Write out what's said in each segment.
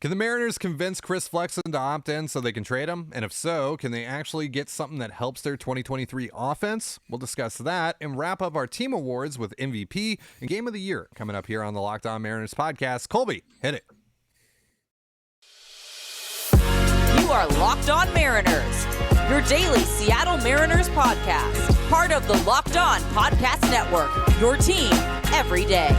Can the Mariners convince Chris Flexen to opt in so they can trade him? And if so, can they actually get something that helps their 2023 offense? We'll discuss that and wrap up our team awards with MVP and Game of the Year coming up here on the Locked On Mariners podcast. Colby, hit it. You are Locked On Mariners, your daily Seattle Mariners podcast. Part of the Locked On Podcast Network, your team every day.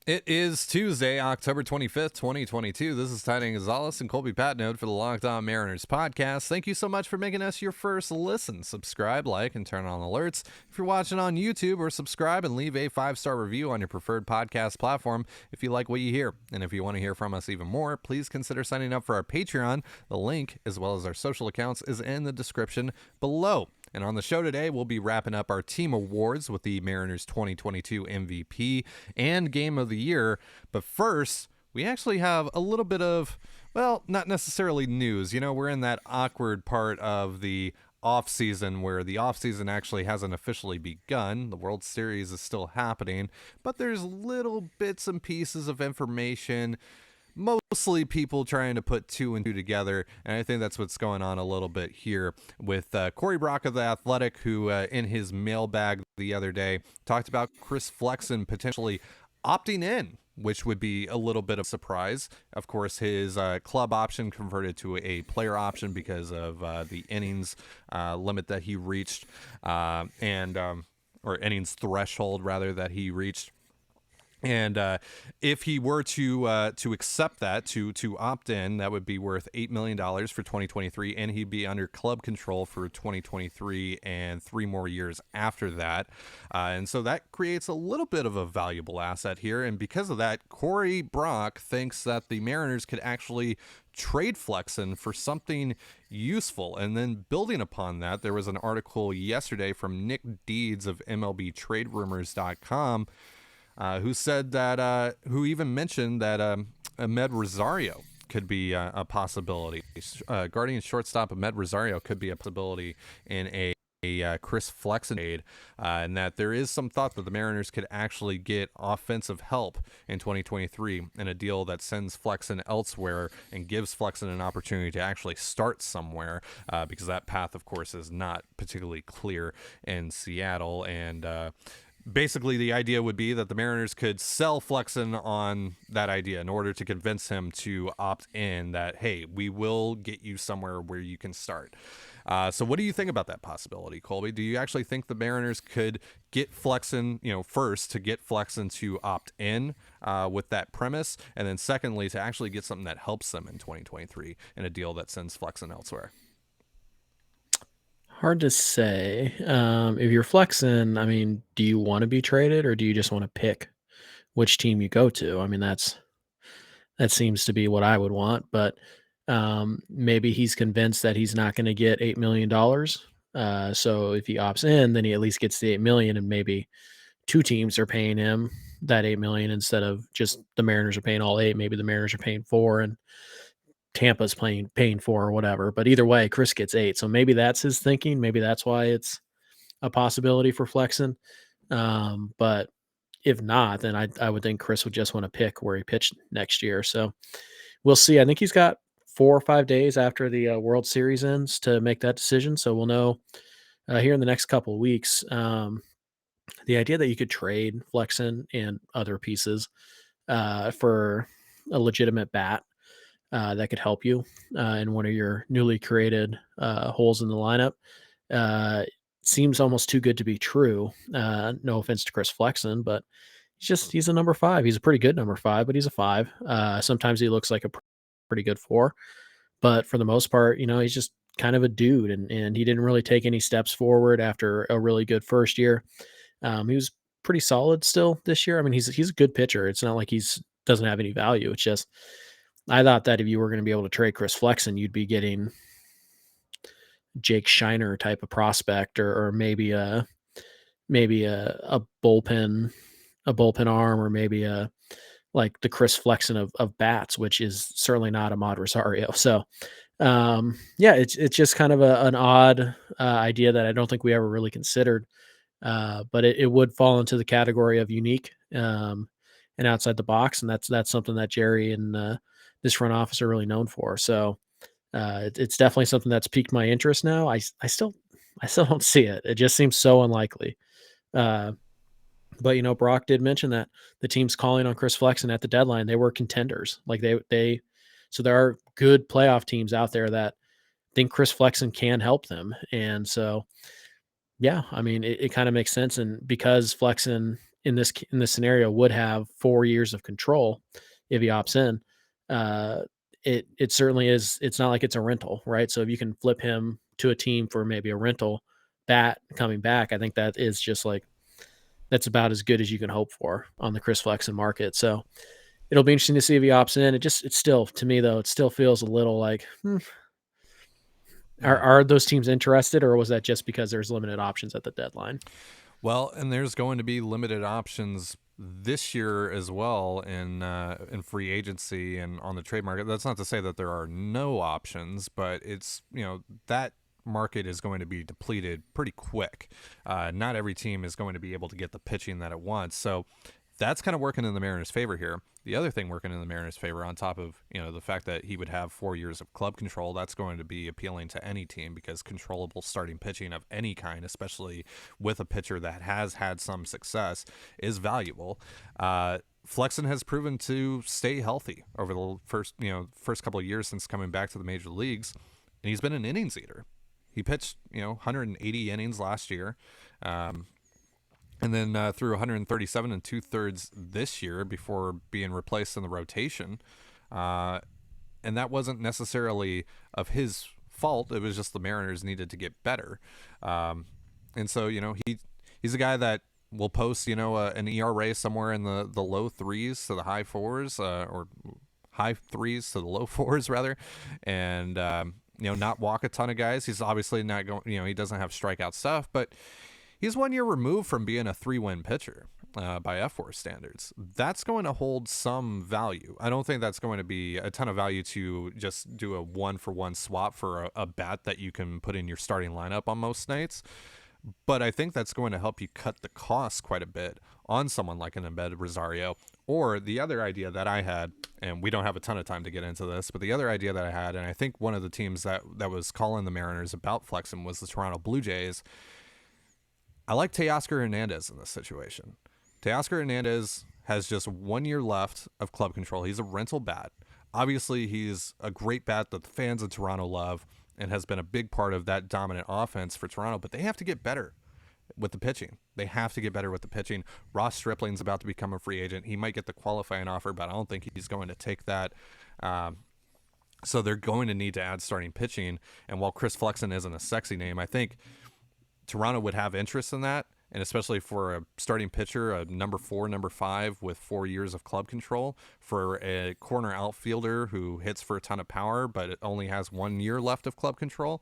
It is Tuesday, October 25th, 2022. This is Ty Gonzalez and Colby Patnode for the Locked On Mariners podcast. Thank you so much for making us your first listen. Subscribe, like, and turn on alerts. If you're watching on YouTube, or subscribe and leave a 5-star review on your preferred podcast platform if you like what you hear. And if you want to hear from us even more, please consider signing up for our Patreon. The link, as well as our social accounts, is in the description below. And on the show today, we'll be wrapping up our team awards with the Mariners 2022 MVP and Game of the Year. But first, we actually have a little bit of, well, not necessarily news. You know, we're in that awkward part of the offseason where the offseason actually hasn't officially begun. The World Series is still happening, but there's little bits and pieces of information, mostly people trying to put two and two together, and I think that's what's going on a little bit here with Corey Brock of The Athletic, who in his mailbag the other day talked about Chris Flexen potentially opting in, which would be a little bit of a surprise. Of course, his club option converted to a player option because of the innings limit that he reached, or innings threshold, rather, that he reached. And if he were to accept that, to opt in, that would be worth $8 million for 2023, and he'd be under club control for 2023 and 3 more years after that. And so that creates a little bit of a valuable asset here. And because of that, Corey Brock thinks that the Mariners could actually trade Flexen for something useful. And then building upon that, there was an article yesterday from Nick Deeds of MLBTradeRumors.com, who said that, who even mentioned that Ahmed Rosario could be a possibility. Guardian shortstop Ahmed Rosario could be a possibility in a Chris Flexen trade, and that there is some thought that the Mariners could actually get offensive help in 2023 in a deal that sends Flexen elsewhere and gives Flexen an opportunity to actually start somewhere, because that path, of course, is not particularly clear in Seattle. And basically, the idea would be that the Mariners could sell Flexen on that idea in order to convince him to opt in, that, hey, we will get you somewhere where you can start. So what do you think about that possibility, Colby? Do you actually think the Mariners could get Flexen, first to get Flexen to opt in with that premise, and then secondly, to actually get something that helps them in 2023 in a deal that sends Flexen elsewhere? Hard to say. If you're Flexen, I mean, do you want to be traded, or do you just want to pick which team you go to? I mean, that seems to be what I would want, but maybe he's convinced that he's not going to get $8 million. So if he opts in, then he at least gets the $8 million, and maybe 2 teams are paying him that $8 million instead of just the Mariners are paying all 8. Maybe the Mariners are paying 4 and Tampa's paying 4 or whatever. But either way, Chris gets 8. So maybe that's his thinking. Maybe that's why it's a possibility for Flexen. But if not, then I would think Chris would just want to pick where he pitched next year. So we'll see. I think he's got 4 or 5 days after the World Series ends to make that decision. So we'll know here in the next couple of weeks. The idea that you could trade Flexen and other pieces for a legitimate bat that could help you in one of your newly created holes in the lineup seems almost too good to be true. No offense to Chris Flexen, but he's a number 5. He's a pretty good number 5, but he's a 5. Sometimes he looks like a pretty good 4, but for the most part, he's just kind of a dude, and he didn't really take any steps forward after a really good first year. He was pretty solid still this year. I mean, he's a good pitcher. It's not like he's doesn't have any value. It's just, I thought that if you were going to be able to trade Chris Flexen, you'd be getting Jake Shiner type of prospect, or maybe a bullpen arm, or maybe like the Chris Flexen of bats, which is certainly not Ahmad Rosario. So it's just kind of an odd idea that I don't think we ever really considered. But it would fall into the category of unique. and outside the box, and that's something that Jerry and this front office are really known for. So it's definitely something that's piqued my interest now. I still don't see it. It just seems so unlikely. Uh, but Brock did mention that the team's calling on Chris Flexen at the deadline. They were contenders. Like so there are good playoff teams out there that think Chris Flexen can help them. And so, yeah, I mean, it kind of makes sense. And because Flexen in this scenario would have 4 years of control if he opts in, uh, it certainly is. It's not like it's a rental, right? So if you can flip him to a team for maybe a rental bat coming back, I think that is just like that's about as good as you can hope for on the Chris Flexen market. So it'll be interesting to see if he opts in. It's still, to me though, it still feels a little like, Yeah. are those teams interested, or was that just because there's limited options at the deadline? Well, and there's going to be limited options this year as well in free agency and on the trade market. That's not to say that there are no options, but it's that market is going to be depleted pretty quick. Not every team is going to be able to get the pitching that it wants, so that's kind of working in the Mariners' favor here. The other thing working in the Mariners' favor, on top of the fact that he would have 4 years of club control, that's going to be appealing to any team because controllable starting pitching of any kind, especially with a pitcher that has had some success, is valuable. Flexen has proven to stay healthy over the first couple of years since coming back to the major leagues, and he's been an innings eater. He pitched 180 innings last year. And then through 137 and 2/3 this year before being replaced in the rotation. And that wasn't necessarily of his fault. It was just the Mariners needed to get better. And so, he's a guy that will post, an ERA somewhere in the low threes to the high fours, or high threes to the low fours, rather. And, not walk a ton of guys. He's obviously not going, he doesn't have strikeout stuff, but he's 1 year removed from being a 3-win pitcher by F4 standards. That's going to hold some value. I don't think that's going to be a ton of value to just do a 1-for-1 swap for a bat that you can put in your starting lineup on most nights. But I think that's going to help you cut the cost quite a bit on someone like an embedded Rosario. Or the other idea that I had, and we don't have a ton of time to get into this, but the other idea that I had, and I think one of the teams that was calling the Mariners about Flexen was the Toronto Blue Jays. I like Teoscar Hernandez in this situation. Teoscar Hernandez has just 1 year left of club control. He's a rental bat. Obviously, he's a great bat that the fans of Toronto love and has been a big part of that dominant offense for Toronto, but they have to get better with the pitching. They have to get better with the pitching. Ross Stripling's about to become a free agent. He might get the qualifying offer, but I don't think he's going to take that. So they're going to need to add starting pitching. And while Chris Flexen isn't a sexy name, I think Toronto would have interest in that, and especially for a starting pitcher, a number 4, number 5 with 4 years of club control, for a corner outfielder who hits for a ton of power, but it only has 1 year left of club control.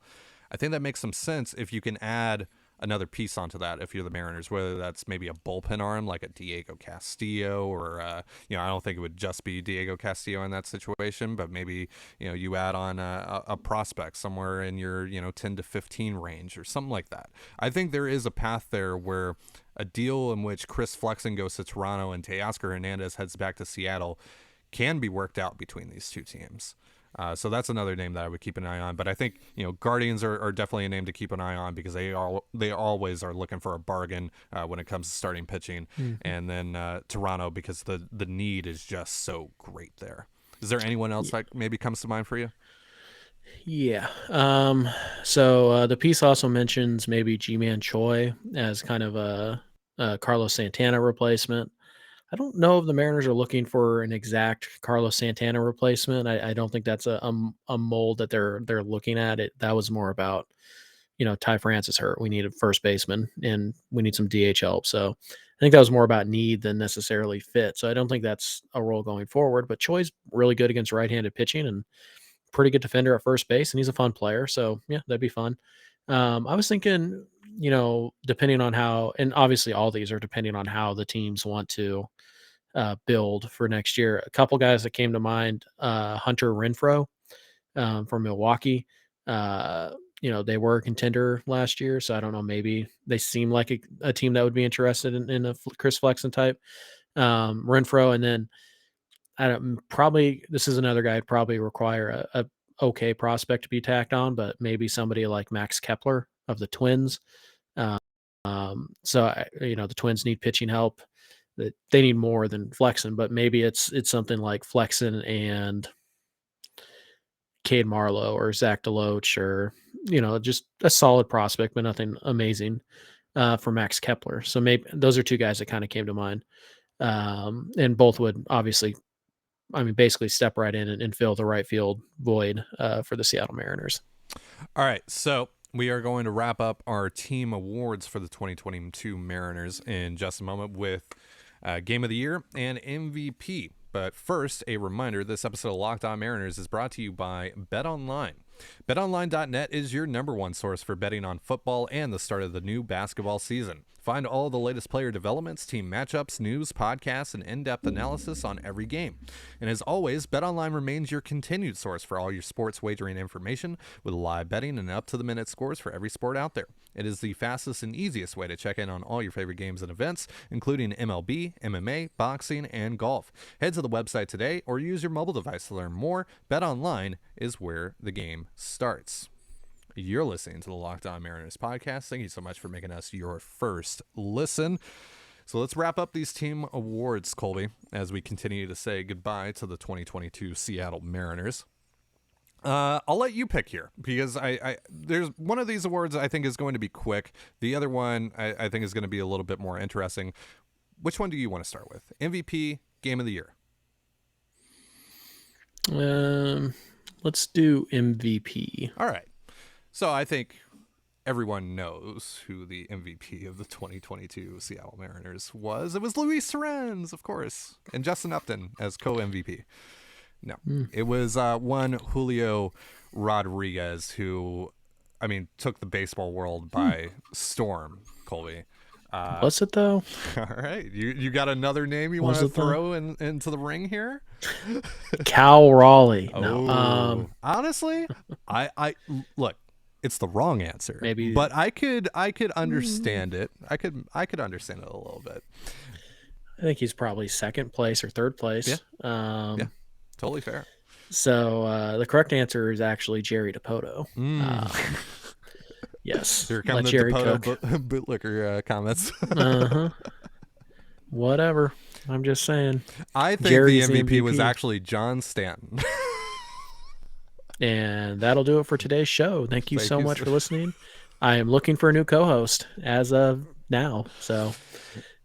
I think that makes some sense if you can add another piece onto that if you're the Mariners, whether that's maybe a bullpen arm like a Diego Castillo, or I don't think it would just be Diego Castillo in that situation, but maybe you add on a prospect somewhere in your 10 to 15 range or something like that. I think there is a path there where a deal in which Chris Flexen goes to Toronto and Teoscar Hernandez heads back to Seattle can be worked out between these two teams. So that's another name that I would keep an eye on. But I think Guardians are definitely a name to keep an eye on because they always are looking for a bargain when it comes to starting pitching. Mm-hmm. And then Toronto, because the need is just so great there. Is there anyone else that maybe comes to mind for you? Yeah. So the piece also mentions maybe G-Man Choi as kind of a Carlos Santana replacement. I don't know if the Mariners are looking for an exact Carlos Santana replacement. I don't think that's a mold that they're looking at. That was more about, Ty France is hurt. We need a first baseman and we need some DH help. So I think that was more about need than necessarily fit. So I don't think that's a role going forward. But Choi's really good against right-handed pitching and pretty good defender at first base, and he's a fun player. So yeah, that'd be fun. I was thinking, depending on how, and obviously all these are depending on how the teams want to build for next year. A couple guys that came to mind, Hunter Renfroe from Milwaukee. They were a contender last year, so I don't know. Maybe they seem like a team that would be interested in a Chris Flexen type. Renfro, and then this is another guy I'd probably require a okay prospect to be tacked on, but maybe somebody like Max Kepler of the Twins. The Twins need pitching help. That they need more than Flexen, but maybe it's something like Flexen and Cade Marlowe or Zach DeLoach, or just a solid prospect, but nothing amazing for Max Kepler. So maybe those are two guys that kind of came to mind, and both would obviously, basically step right in and fill the right field void for the Seattle Mariners. All right, so we are going to wrap up our team awards for the 2022 Mariners in just a moment with Game of the Year and MVP. But first, a reminder, this episode of Locked On Mariners is brought to you by BetOnline. BetOnline.net is your number one source for betting on football and the start of the new basketball season. Find all the latest player developments, team matchups, news, podcasts, and in-depth analysis on every game. And as always, BetOnline remains your continued source for all your sports wagering information with live betting and up-to-the-minute scores for every sport out there. It is the fastest and easiest way to check in on all your favorite games and events, including MLB, MMA, boxing, and golf. Head to the website today or use your mobile device to learn more. BetOnline is where the game starts. You're listening to the Locked On Mariners podcast. Thank you so much for making us your first listen. So let's wrap up these team awards, Colby, as we continue to say goodbye to the 2022 Seattle Mariners. I'll let you pick here because there's one of these awards I think is going to be quick. The other one I think is going to be a little bit more interesting. Which one do you want to start with? MVP, Game of the Year. Let's do MVP. All right. So I think everyone knows who the MVP of the 2022 Seattle Mariners was. It was Luis Torrens, of course, and Justin Upton as co-MVP. No, It was one Julio Rodriguez who, took the baseball world by storm, Colby. Was it though? All right. You got another name you want to throw into the ring here? Cal Raleigh. No. Honestly, I look, it's the wrong answer. Maybe, but I could understand it. I could understand it a little bit. I think he's probably second place or third place. Yeah. Totally fair. So the correct answer is actually Jerry Dipoto. Yes. Here come the Jerry Dipoto bootlicker comments. Whatever. I'm just saying. I think Jerry's the MVP was actually John Stanton. And that'll do it for today's show. Thank you so much for listening. I am looking for a new co-host as of now. So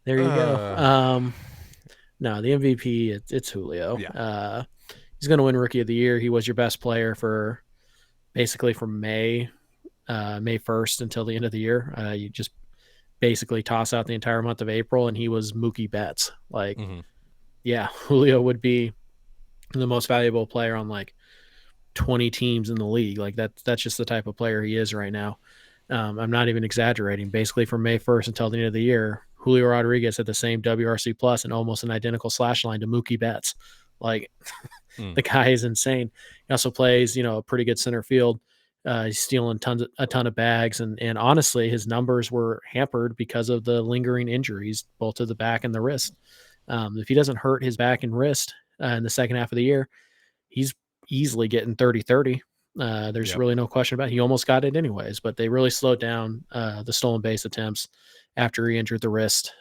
there you go. No, the MVP, it's Julio. Yeah. He's going to win Rookie of the Year. He was your best player for basically from May 1st until the end of the year. You just basically toss out the entire month of April, and he was Mookie Betts. Yeah, Julio would be the most valuable player on 20 teams in the league. That's just the type of player he is right now. I'm not even exaggerating. Basically from May 1st until the end of the year, Julio Rodriguez had the same WRC plus and almost an identical slash line to Mookie Betts. The guy is insane. He also plays, a pretty good center field. He's stealing a ton of bags. And honestly, his numbers were hampered because of the lingering injuries, both to the back and the wrist. If he doesn't hurt his back and wrist in the second half of the year, he's easily getting 30-30. There's really no question about it. He almost got it anyways, but they really slowed down the stolen base attempts after he injured the wrist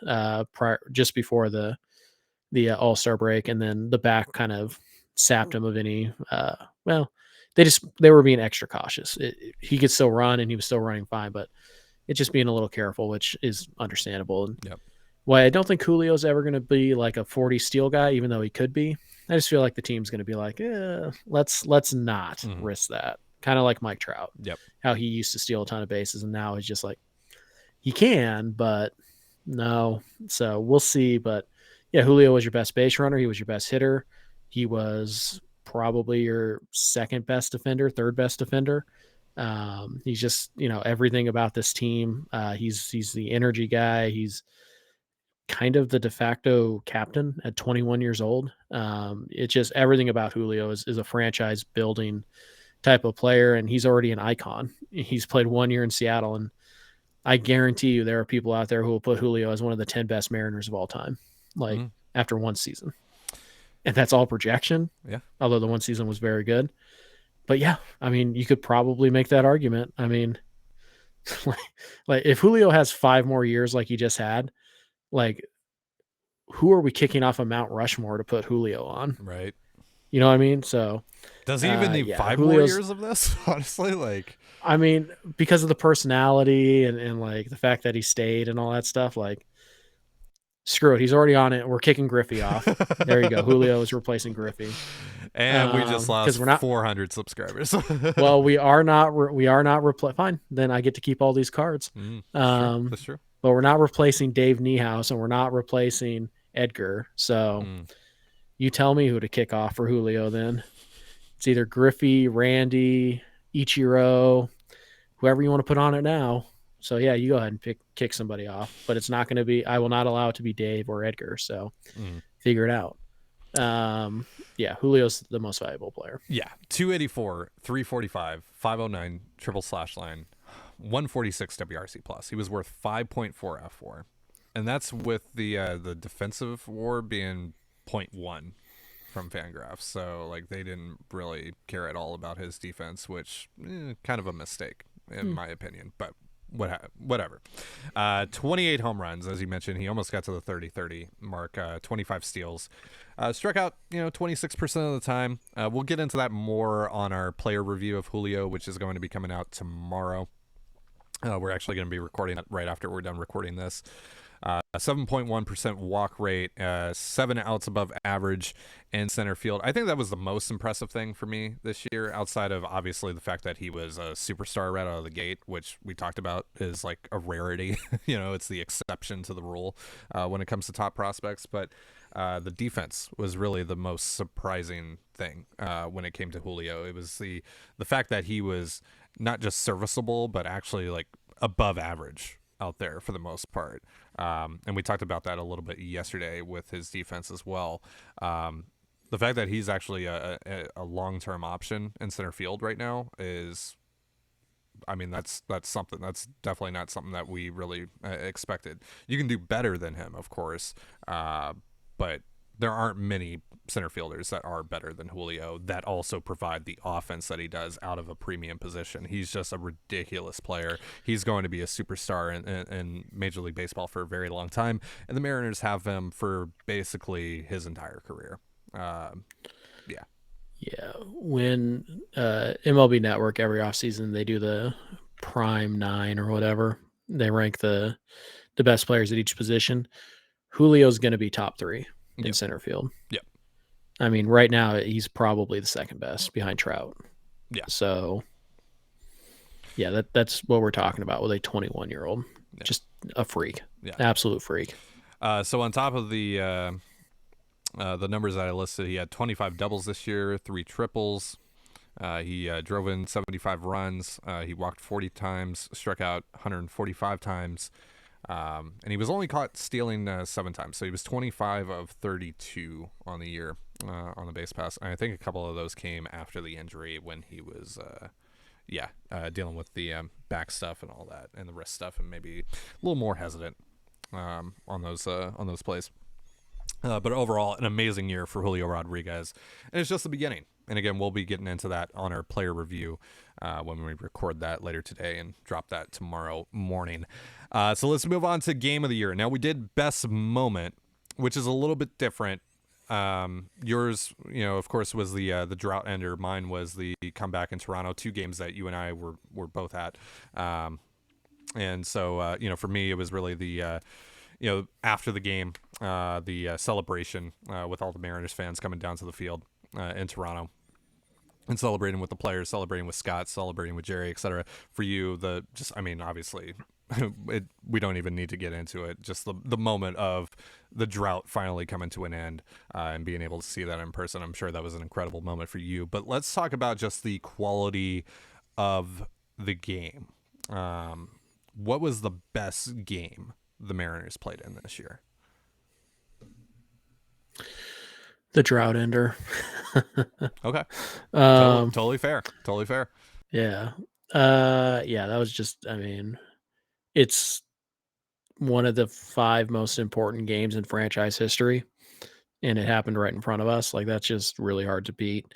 just before the All-Star break, and then the back kind of sapped him of any they were being extra cautious. He could still run, and he was still running fine, but it's just being a little careful, which is understandable. And I don't think Julio's ever going to be like a 40 steal guy, even though he could be. I just feel like the team's going to be like, let's not risk that. Kind of like Mike Trout. How he used to steal a ton of bases, and now he's just like, he can, but no. So we'll see. But yeah, Julio was your best base runner. He was your best hitter. He was probably your second best defender, third best defender. He's just, everything about this team. He's the energy guy. He's kind of the de facto captain at 21 years old. It's just everything about Julio is a franchise building type of player, and he's already an icon. He's played 1 year in Seattle, and I guarantee you there are people out there who will put Julio as one of the 10 best Mariners of all time. after one season. And that's all projection. Yeah. Although the one season was very good. But yeah, I mean, you could probably make that argument. I mean, like if Julio has 5 more years like he just had, like who are we kicking off a Mount Rushmore to put Julio on? Right. You know what I mean? So does he even need yeah, 5 more Julio's, years of this? Honestly, like, I mean, because of the personality and like the fact that he stayed and all that stuff, like screw it. He's already on it. We're kicking Griffey off. There you go. Julio is replacing Griffey. And we just lost because we're not 400 subscribers. well, we are not fine. Then I get to keep all these cards. That's true. But we're not replacing Dave Niehaus and we're not replacing Edgar. So you tell me who to kick off for Julio then. It's either Griffey, Randy, Ichiro, whoever you want to put on it now. So yeah, you go ahead and kick somebody off. But it's not going to be, I will not allow it to be Dave or Edgar. So figure it out. Yeah, Julio's the most valuable player. Yeah, 284, 345, 509 triple slash line, 146 WRC plus. He was worth 5.4 F4, and that's with the defensive WAR being 0.1 from Fangraphs. So like they didn't really care at all about his defense, which kind of a mistake in my opinion. But whatever. 28 home runs, as you mentioned. He almost got to the 30-30 mark. 25 steals. Struck out 26% of the time. We'll get into that more on our player review of Julio, which is going to be coming out tomorrow. We're actually going to be recording it right after we're done recording this. 7.1% walk rate, 7 outs above average in center field. I think that was the most impressive thing for me this year, outside of obviously the fact that he was a superstar right out of the gate, which we talked about is like a rarity. It's the exception to the rule when it comes to top prospects. But the defense was really the most surprising thing when it came to Julio. It was the fact that he was not just serviceable, but actually like above average out there for the most part. And we talked about that a little bit yesterday with his defense as well. The fact that he's actually a long-term option in center field right now is, I mean, that's something. That's definitely not something that we really expected. You can do better than him, of course, but there aren't many center fielders that are better than Julio that also provide the offense that he does out of a premium position. He's just a ridiculous player. He's going to be a superstar in Major League Baseball for a very long time, and the Mariners have him for basically his entire career. Yeah. When MLB Network every offseason, they do the Prime 9 or whatever. They rank the best players at each position. Julio's going to be top 3 in center field. Yep. I mean, right now he's probably the second best behind Trout. Yeah. So, yeah, that's what we're talking about with a 21-year-old. Yeah. Just a freak. Yeah. Absolute freak. So on top of the numbers that I listed, he had 25 doubles this year, 3 triples. He drove in 75 runs. He walked 40 times, struck out 145 times. And he was only caught stealing 7 times. So he was 25 of 32 on the year on the base pass. And I think a couple of those came after the injury when he was, dealing with the back stuff and all that and the wrist stuff and maybe a little more hesitant on those plays. But overall, an amazing year for Julio Rodriguez. And it's just the beginning. And again, we'll be getting into that on our player review when we record that later today and drop that tomorrow morning. So let's move on to game of the year. Now, we did best moment, which is a little bit different. Yours, of course, was the drought ender. Mine was the comeback in Toronto, 2 games that you and I were both at. And so, for me, it was really the after the game, the celebration with all the Mariners fans coming down to the field in Toronto and celebrating with the players, celebrating with Scott, celebrating with Jerry, etc. For you, obviously, we don't even need to get into it. Just the moment of the drought finally coming to an end and being able to see that in person. I'm sure that was an incredible moment for you. But let's talk about just the quality of the game. What was the best game the Mariners played in this year? The drought ender. Okay. Totally fair. Yeah. That was just, it's one of the 5 most important games in franchise history. and it happened right in front of us. Like that's just really hard to beat.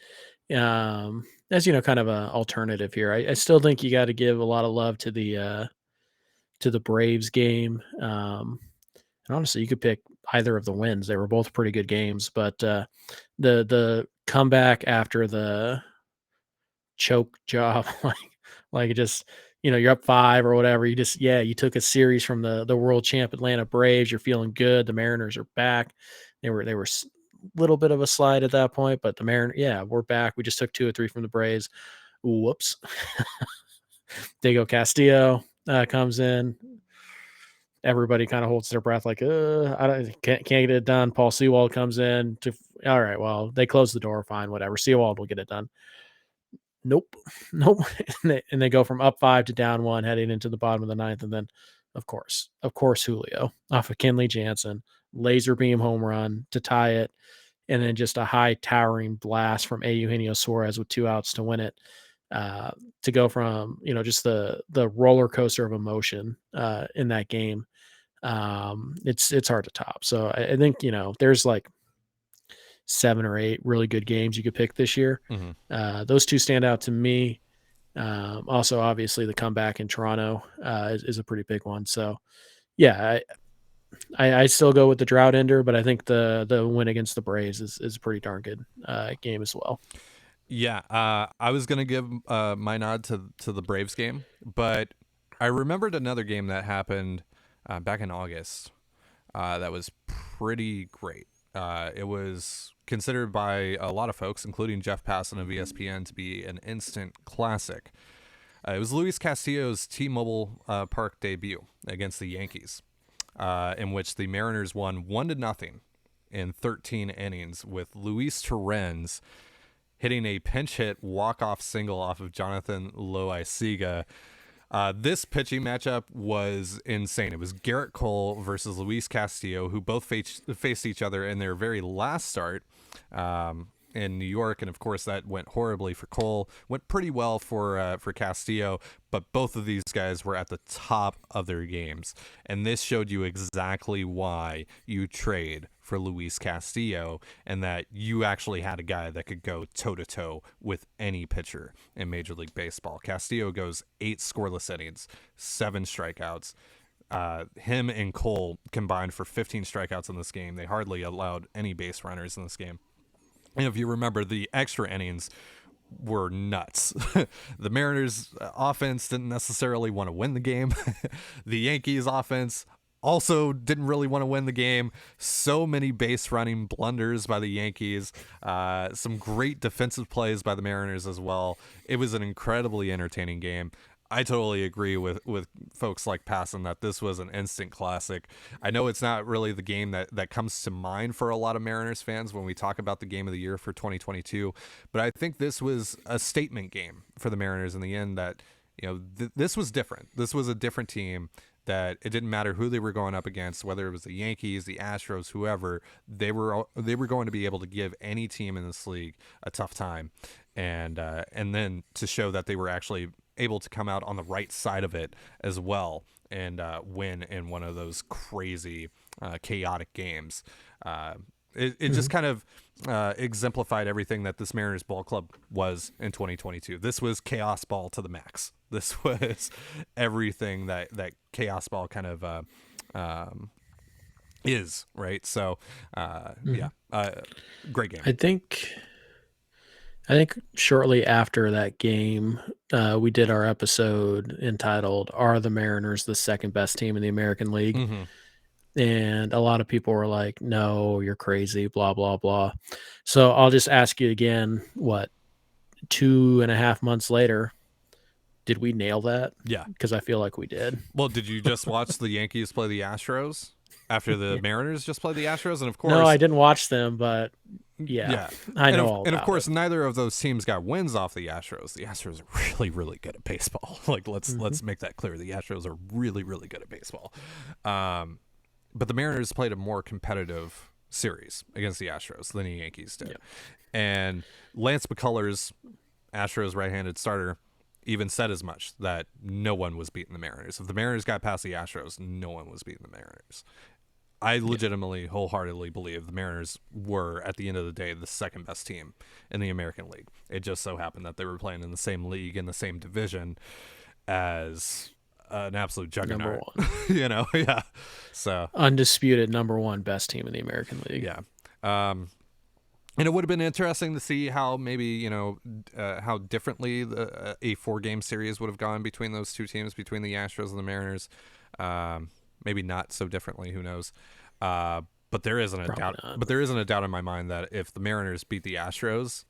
As kind of a alternative here, I still think you got to give a lot of love to the Braves game. And honestly, you could pick either of the wins. They were both pretty good games, but the comeback after the choke job, like it just you're up 5 or whatever. You took a series from the world champ Atlanta Braves. You're feeling good. The Mariners are back. They were little bit of a slide at that point, but the Mariners, yeah, we're back. We just took 2 or 3 from the Braves. Whoops. Diego Castillo comes in. Everybody kind of holds their breath, like, I can't get it done. Paul Sewald comes in all right, well, they close the door, fine, whatever. Sewald will get it done. Nope, nope. And they go from up 5 to down 1, heading into the bottom of the 9th, and then, of course, Julio off of Kenley Jansen, laser beam home run to tie it, and then just a high towering blast from Eugenio Suarez with 2 outs to win it. To go from just the roller coaster of emotion in that game, it's hard to top. So I think there's like 7 or 8 really good games you could pick this year. Those 2 stand out to me. Also, obviously, the comeback in Toronto is a pretty big one. So yeah, I still go with the drought ender, but I think the win against the Braves is a pretty darn good game as well. Yeah, I was gonna give my nod to the Braves game, but I remembered another game that happened back in August that was pretty great. It was considered by a lot of folks, including Jeff Passan of ESPN, to be an instant classic. It was Luis Castillo's T-Mobile Park debut against the Yankees, in which the Mariners won 1-0 in 13 innings with Luis Torrens hitting a pinch hit walk-off single off of Jonathan Loaisiga. This pitching matchup was insane. It was Garrett Cole versus Luis Castillo, who both faced each other in their very last start in New York, and of course that went horribly for Cole. Went pretty well for Castillo, but both of these guys were at the top of their games, and this showed you exactly why you trade for Luis Castillo, and that you actually had a guy that could go toe-to-toe with any pitcher in Major League Baseball. Castillo goes 8 scoreless innings, 7 strikeouts. Him and Cole combined for 15 strikeouts in this game. They hardly allowed any base runners in this game. And if you remember, the extra innings were nuts. The Mariners offense didn't necessarily want to win the game. The Yankees offense also didn't really want to win the game. So many base running blunders by the Yankees. Some great defensive plays by the Mariners as well. It was an incredibly entertaining game. I totally agree with folks like Passan that this was an instant classic. I know it's not really the game that comes to mind for a lot of Mariners fans when we talk about the game of the year for 2022, but I think this was a statement game for the Mariners in the end that, this was different. This was a different team, that it didn't matter who they were going up against, whether it was the Yankees, the Astros, whoever, they were going to be able to give any team in this league a tough time. And then to show that they were actually able to come out on the right side of it as well and win in one of those crazy, chaotic games. It just kind of exemplified everything that this Mariners ball club was in 2022. This was chaos ball to the max. This was everything that chaos ball kind of is, right? So, great game. I think shortly after that game, we did our episode entitled "Are the Mariners the second best team in the American League?" Mm-hmm. And a lot of people were like, "No, you're crazy, blah, blah, blah." So I'll just ask you again, 2.5 months later, did we nail that? Yeah. Because I feel like we did. Well, did you just watch the Yankees play the Astros after the Mariners just played the Astros? And of course, no, I didn't watch them, but yeah. I know all about And of course, it. Neither of those teams got wins off the Astros. The Astros are really, really good at baseball. Like, let's make that clear. The Astros are really, really good at baseball. But the Mariners played a more competitive series against the Astros than the Yankees did. Yep. And Lance McCullers, Astros right-handed starter, even said as much, that no one was beating the Mariners. If the Mariners got past the Astros, no one was beating the Mariners. I legitimately, wholeheartedly believe the Mariners were, at the end of the day, the second best team in the American League. It just so happened that they were playing in the same league, in the same division as an absolute Number juggernaut. one. Yeah. So Undisputed number one best team in the American League. yeah. And it would have been interesting to see how maybe, how differently a 4-game series would have gone between those two teams, between the Astros and the Mariners. Maybe not so differently, who knows? But there isn't a doubt. Not. But there isn't a doubt in my mind that if the Mariners beat the Astros,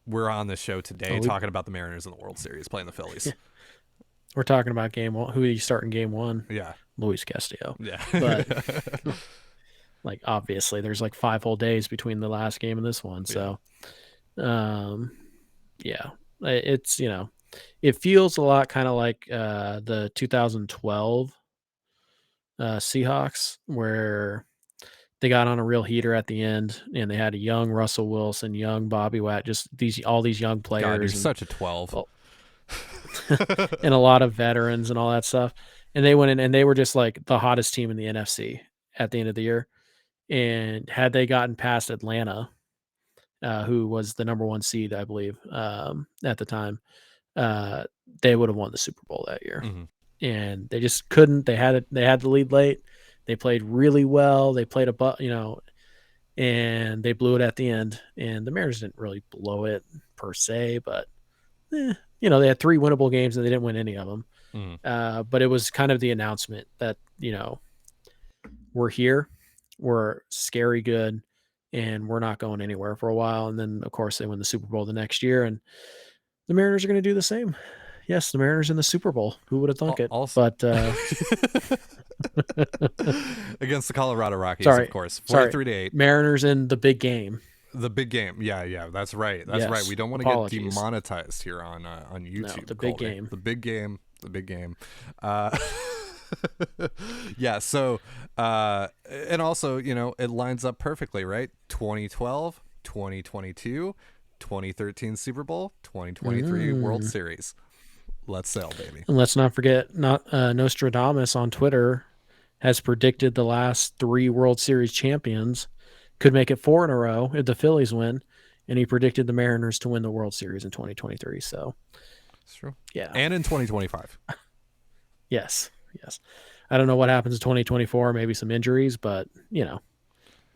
we're on this show today talking about the Mariners in the World Series playing the Phillies. We're talking about game one. Who do you start in game one? Yeah, Luis Castillo. yeah. But like obviously, there's like 5 whole days between the last game and this one. So, yeah, it's it feels a lot kind of like the 2012 Seahawks, where they got on a real heater at the end, and they had a young Russell Wilson, young Bobby Watt, just all these young players. God, you're and, such a 12. well, and a lot of veterans and all that stuff. And they went in and they were just like the hottest team in the NFC at the end of the year. And had they gotten past Atlanta, who was the number 1 seed, I believe, at the time, they would have won the Super Bowl that year. Mm-hmm. And they just couldn't. They had the lead late. They played really well. They played and they blew it at the end. And the Mariners didn't really blow it per se, but they had 3 winnable games and they didn't win any of them. Mm-hmm. But it was kind of the announcement that we're here, we're scary good, and we're not going anywhere for a while. And then of course they win the Super Bowl the next year, and the Mariners are going to do the same. Yes, the Mariners in the Super Bowl. Who would have thunk it? Also, but against the Colorado Rockies, of course, 43-8. Mariners in the big game. The big game, yeah, that's right. Right. We don't want to get demonetized here on YouTube. No, the big game. The big game. Yeah. So, and also, it lines up perfectly, right? 2012, 2022, 2013 Super Bowl, 2023 World Series. Let's sail, baby. And let's not forget, Nostradamus on Twitter has predicted the last 3 World Series champions could make it 4 in a row if the Phillies win, and he predicted the Mariners to win the World Series in 2023. So, it's true. Yeah, and in 2025. Yes. I don't know what happens in 2024. Maybe some injuries, but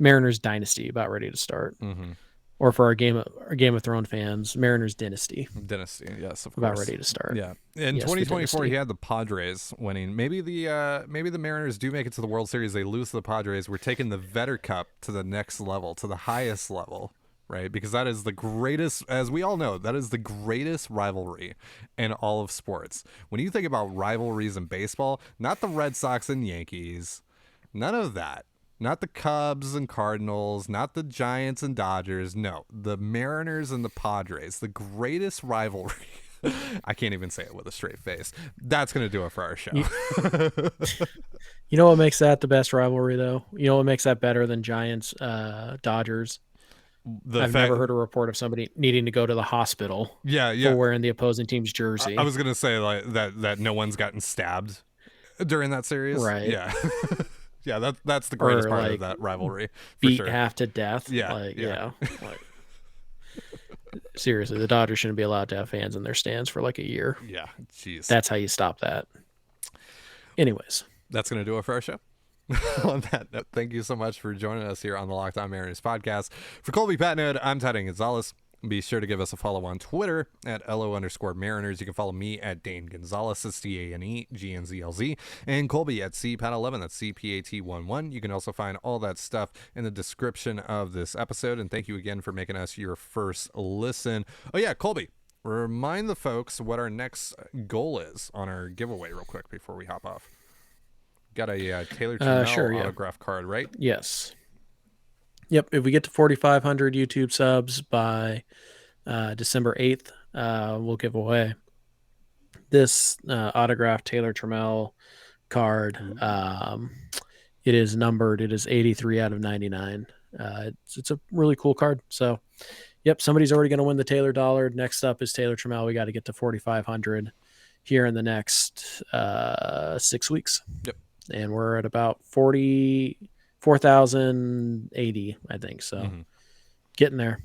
Mariners dynasty about ready to start. Mm-hmm. Or for our Game of Thrones fans, Mariners dynasty. Dynasty, yes, of course. About ready to start. Yeah. In 2024, he had the Padres winning. Maybe the Mariners do make it to the World Series. They lose to the Padres. We're taking the Vetter Cup to the next level, to the highest level, right? Because that is the greatest, as we all know, that is the greatest rivalry in all of sports. When you think about rivalries in baseball, not the Red Sox and Yankees, none of that. Not the Cubs and Cardinals, not the Giants and Dodgers. No, the Mariners and the Padres, the greatest rivalry. I can't even say it with a straight face. That's going to do it for our show. You know what makes that the best rivalry, though? You know what makes that better than Giants, Dodgers? I've never heard a report of somebody needing to go to the hospital for wearing the opposing team's jersey. I was going to say like that no one's gotten stabbed during that series. Right. Yeah. Yeah, that's the greatest part of that rivalry. Beat half to death. Yeah. Seriously, the Dodgers shouldn't be allowed to have fans in their stands for like a year. Yeah, jeez. That's how you stop that. Anyways. That's going to do it for our show. On that note, thank you so much for joining us here on the Locked On Mariners podcast. For Colby Patnode, I'm Titan Gonzalez. Be sure to give us a follow on Twitter at @LO_Mariners. You can follow me at Dane Gonzalez, that's DaneGNZLZ, and Colby at CPAT11, that's CPAT11. You can also find all that stuff in the description of this episode. And thank you again for making us your first listen. Oh, yeah, Colby, remind the folks what our next goal is on our giveaway, real quick, before we hop off. Got a Taylor Trammell autograph card, right? Yes. Yep, if we get to 4,500 YouTube subs by December 8th, we'll give away this autographed Taylor Trammell card. It is numbered. It is 83 out of 99. It's a really cool card. So, yep, somebody's already going to win the Taylor dollar. Next up is Taylor Trammell. We got to get to 4,500 here in the next 6 weeks. Yep. and we're at about 44,080, I think. So getting there.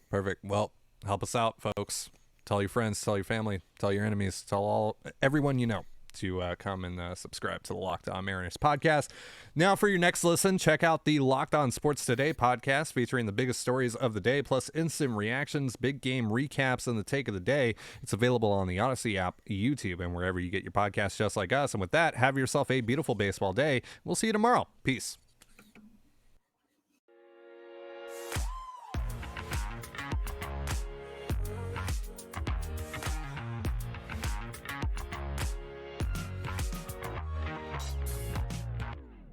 Perfect. Well, help us out, folks. Tell your friends, tell your family, tell your enemies, tell everyone you know to come and subscribe to the Locked On Mariners podcast. Now, for your next listen, check out the Locked On Sports Today podcast featuring the biggest stories of the day, plus instant reactions, big game recaps, and the take of the day. It's available on the Odyssey app, YouTube, and wherever you get your podcasts just like us. And with that, have yourself a beautiful baseball day. We'll see you tomorrow. Peace.